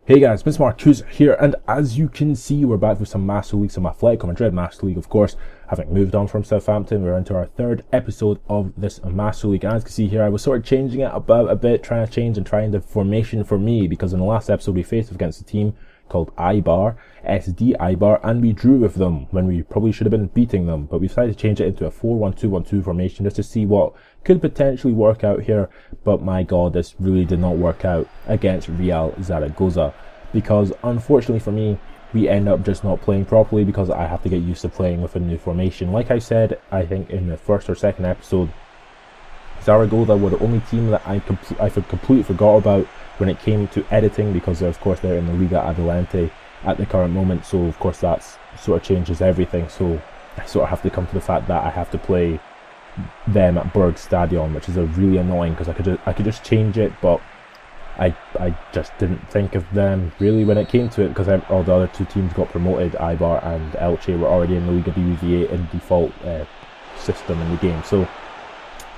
Hey guys, Mr. Marcus here, and as you can see, we're back with some Master League, some Atlético Madrid Master League, of course. Having moved on from Southampton, we're into our third episode of this Master League. And as you can see here, I was sort of changing it about a bit, trying the formation for me, because in the last episode we faced against a team called Eibar, SD Eibar, and we drew with them when we probably should have been beating them, but we decided to change it into a 4-1-2-1-2 formation just to see what could potentially work out here. But my god, this really did not work out against Real Zaragoza, because unfortunately for me, we end up just not playing properly because I have to get used to playing with a new formation. Like I said, I think in the first or second episode, Zaragoza were the only team that I completely forgot about when it came to editing, because of course they're in the Liga Adelante at the current moment, so of course that sort of changes everything. So I sort of have to come to the fact that I have to play them at Berg Stadion, which is a really annoying, because I could just change it, but I just didn't think of them really when it came to it, because all the other two teams got promoted. Eibar and Elche were already in the Liga BBVA in default system in the game. So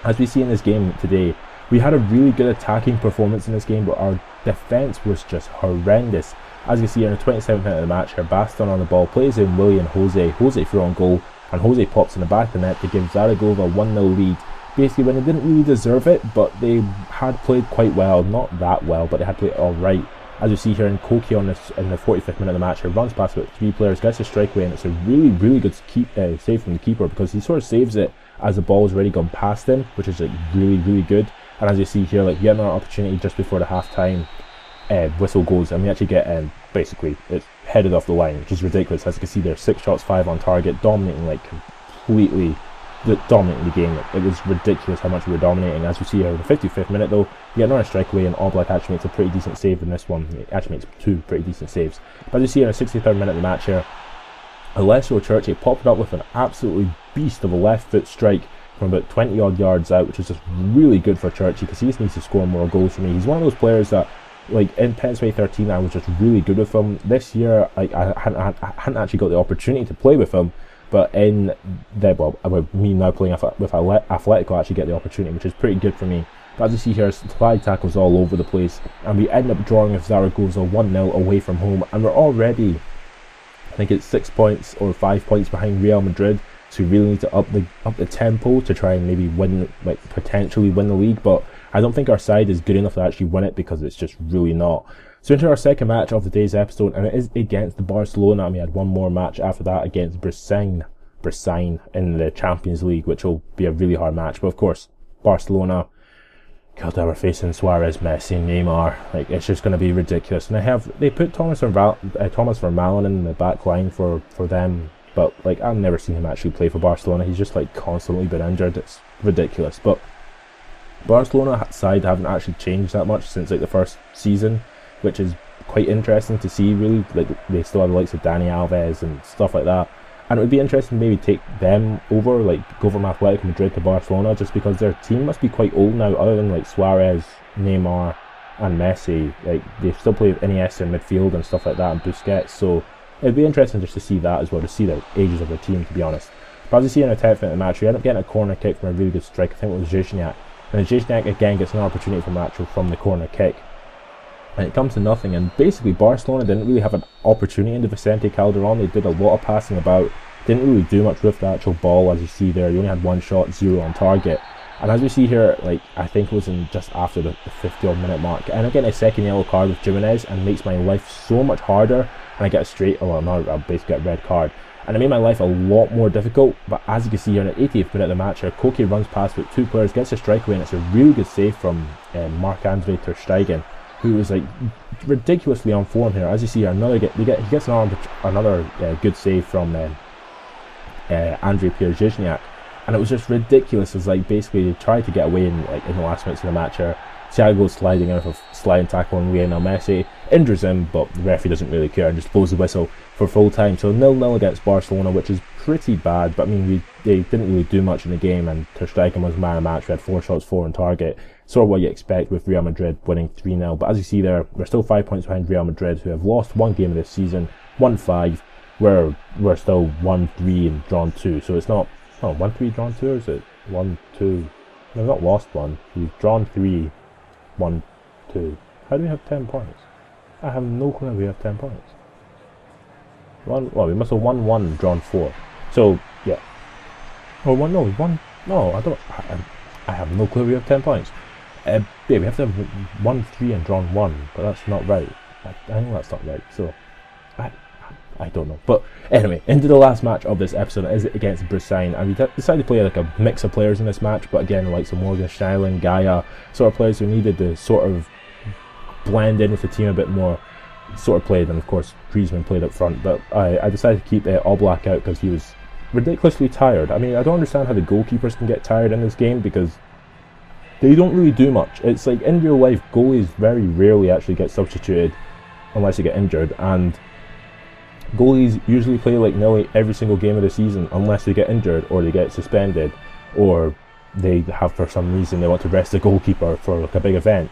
as we see in this game today, we had a really good attacking performance in this game, but our defence was just horrendous. As you see in the 27th minute of the match here, Baston on the ball plays in Willie and Jose through on goal, and Jose pops in the back of the net to give Zaragoza a 1-0 lead. Basically when they didn't really deserve it, but they had played quite well. Not that well, but they had played alright. As you see here in Koki in the 45th minute of the match here, runs past about three players, gets a strike away, and it's a really good save from the keeper, because he sort of saves it as the ball has already gone past him, which is like really good. And as you see here, like, you get another opportunity just before the half-time whistle goes, and we actually get basically it's headed off the line, which is ridiculous. As you can see there, 6 shots, 5 on target, dominating, like completely dominating the game. It was ridiculous how much we were dominating. As you see here in the 55th minute though, you get another strike away, and Oblak actually makes a pretty decent save in this one. He actually makes 2 pretty decent saves. But as you see in the 63rd minute of the match here, Alessio Churchy popped up with an absolutely beast of a left foot strike from about 20 odd yards out, which is just really good for Churchy, because he just needs to score more goals for me. He's one of those players that, like, in PES 13 I was just really good with him. This year I hadn't actually got the opportunity to play with him, but in me now playing with Atletico, I actually get the opportunity, which is pretty good for me. But as you see here, slide tackles all over the place, and we end up drawing with Zaragoza 1-0 away from home, and we're already, I think it's 6 points or 5 points behind Real Madrid. So we really need to up the tempo to try and maybe win, like potentially win the league. But I don't think our side is good enough to actually win it, because it's just really not. So into our second match of the day's episode, and it is against the Barcelona, and we had one more match after that against Brissain in the Champions League, which will be a really hard match. But of course, Barcelona, God, they were facing Suarez, Messi, Neymar. Like, it's just going to be ridiculous. And they put Thomas Vermaelen in the back line for them. But like, I've never seen him actually play for Barcelona. He's just like constantly been injured. It's ridiculous. But Barcelona side haven't actually changed that much since like the first season, which is quite interesting to see really. Like, they still have the likes of Dani Alves and stuff like that. And it would be interesting to maybe take them over, like go from Atletico Madrid to Barcelona, just because their team must be quite old now, other than like Suarez, Neymar and Messi. Like, they still play with Iniesta in midfield and stuff like that, and Busquets. So it'd be interesting just to see that as well, to see the ages of the team, to be honest. But as you see in the 10th minute of the match, we end up getting a corner kick from a really good strike. I think it was Zizniak. And Zizniak again gets an opportunity from the corner kick. And it comes to nothing. And basically Barcelona didn't really have an opportunity into Vicente Calderon. They did a lot of passing about. Didn't really do much with the actual ball. As you see there, you only had 1 shot, 0 on target. And as we see here, like, I think it was in just after the 50-odd minute mark, and I get a second yellow card with Jimenez, and makes my life so much harder. And I get I basically get a red card, and it made my life a lot more difficult. But as you can see here in the 80th minute of the match here, Koki runs past with 2 players, gets a strike away, and it's a really good save from Marc-Andre ter Stegen, who is like ridiculously on form here. As you see here, he gets another good save from Andrei Pierre-Zizniak, and it was just ridiculous. It's like, basically they tried to get away in the last minutes of the match here. Thiago sliding out of a sliding tackle on Lionel Messi, injures him, but the referee doesn't really care and just blows the whistle for full time. So 0-0 against Barcelona, which is pretty bad, but I mean, they didn't really do much in the game, and ter Stegen was man of the match. We had 4 shots, 4 on target, sort of what you expect with Real Madrid winning 3-0. But as you see there, we're still 5 points behind Real Madrid, who have lost 1 game this season, won 5. We're still 1-3 and drawn 2, so it's not 1-3 drawn 2, or is it 1-2? No, we've not lost 1. We've drawn 3, 1-2. How do we have 10 points? I have no clue we have 10 points. Well, we must have won 1, drawn 4. So, yeah. Or 1, no, we won. No, I have no clue we have 10 points. Yeah, we have to have won 3 and drawn 1, but that's not right. I know that's not right, so I don't know. But anyway, into the last match of this episode is against Brissain, and we decided to play like a mix of players in this match, but again, like some Morgan Scheilen, Gaia, sort of players who needed to sort of blend in with the team a bit more, sort of played, and of course Griezmann played up front, but I decided to keep Oblak out because he was ridiculously tired. I mean, I don't understand how the goalkeepers can get tired in this game, because they don't really do much. It's like in real life, goalies very rarely actually get substituted unless they get injured, and goalies usually play like nearly every single game of the season unless they get injured or they get suspended or they have, for some reason, they want to rest the goalkeeper for like a big event.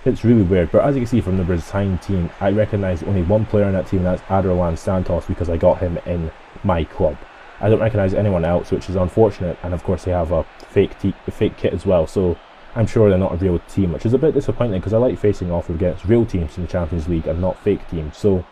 It's really weird, but as you can see from the Brazilian team, I recognise only one player in that team, and that's Aderlan Santos, because I got him in my club. I don't recognise anyone else, which is unfortunate, and of course they have a fake kit as well, so I'm sure they're not a real team, which is a bit disappointing because I like facing off against real teams in the Champions League and not fake teams. So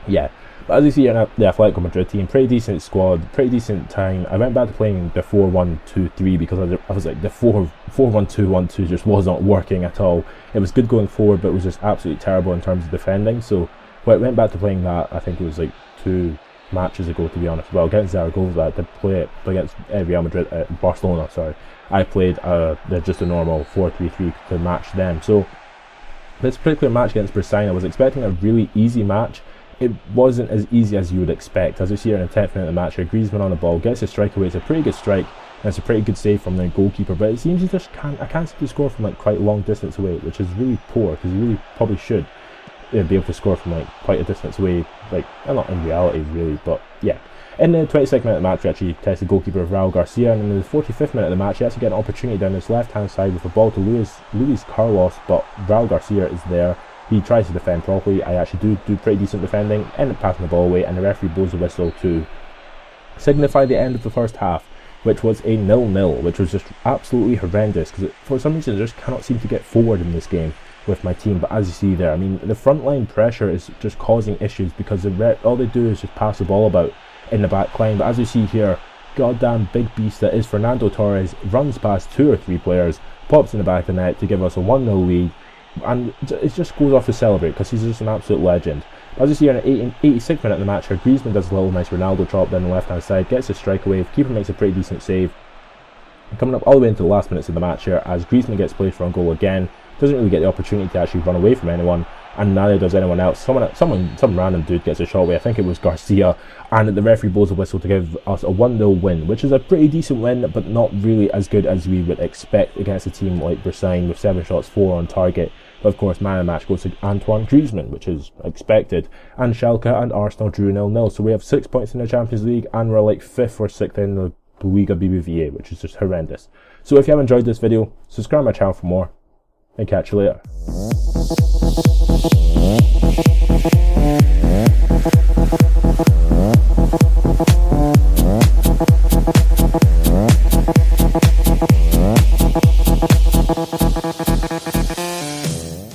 yeah, but as you see here, the Atlético Madrid team, pretty decent squad, pretty decent time. I went back to playing the 4-1-2-3 because I was like, the 4-1-2-1-2 just wasn't working at all. It was good going forward, but it was just absolutely terrible in terms of defending. So when I went back to playing that, I think it was like 2 matches ago, to be honest. Well, against Zaragoza, I did play it, but against Real Madrid, Barcelona, sorry, I played just a normal 4-3-3 to match them. So this particular match against Brissain, I was expecting a really easy match. It wasn't as easy as you would expect. As you see here in the 10th minute of the match, Griezmann on the ball, gets a strike away. It's a pretty good strike, and it's a pretty good save from the goalkeeper, but it seems he just I can't seem to score from like quite long distance away, which is really poor, because he really probably should be able to score from like quite a distance away, like, well, not in reality really, but yeah. In the 22nd minute of the match, we actually tested the goalkeeper of Raul Garcia, and in the 45th minute of the match, he actually get an opportunity down his left hand side with a ball to Luis Carlos, but Raul Garcia is there. He tries to defend properly. I actually do pretty decent defending, end up passing the ball away, and the referee blows the whistle to signify the end of the first half, which was a 0-0, which was just absolutely horrendous, because for some reason I just cannot seem to get forward in this game with my team. But as you see there, I mean, the front line pressure is just causing issues, because all they do is just pass the ball about in the back line. But as you see here, goddamn big beast that is Fernando Torres runs past 2 or 3 players, pops in the back of the net to give us a 1-0 lead, and it just goes off to celebrate, because he's just an absolute legend. As you see here in the 86th minute of the match, Griezmann does a little nice Ronaldo chop down the left hand side, gets a strike away, keeper makes a pretty decent save. And coming up all the way into the last minutes of the match here, as Griezmann gets played for a goal again, doesn't really get the opportunity to actually run away from anyone, and neither does anyone else. Some random dude gets a shot away, I think it was Garcia, and the referee blows a whistle to give us a 1-0 win, which is a pretty decent win, but not really as good as we would expect against a team like Brissain with 7 shots, 4 on target. But of course, man of the match goes to Antoine Griezmann, which is expected, and Schalke and Arsenal drew 0-0, so we have 6 points in the Champions League, and we're like 5th or 6th in the Liga BBVA, which is just horrendous. So if you have enjoyed this video, subscribe to my channel for more, and catch you later.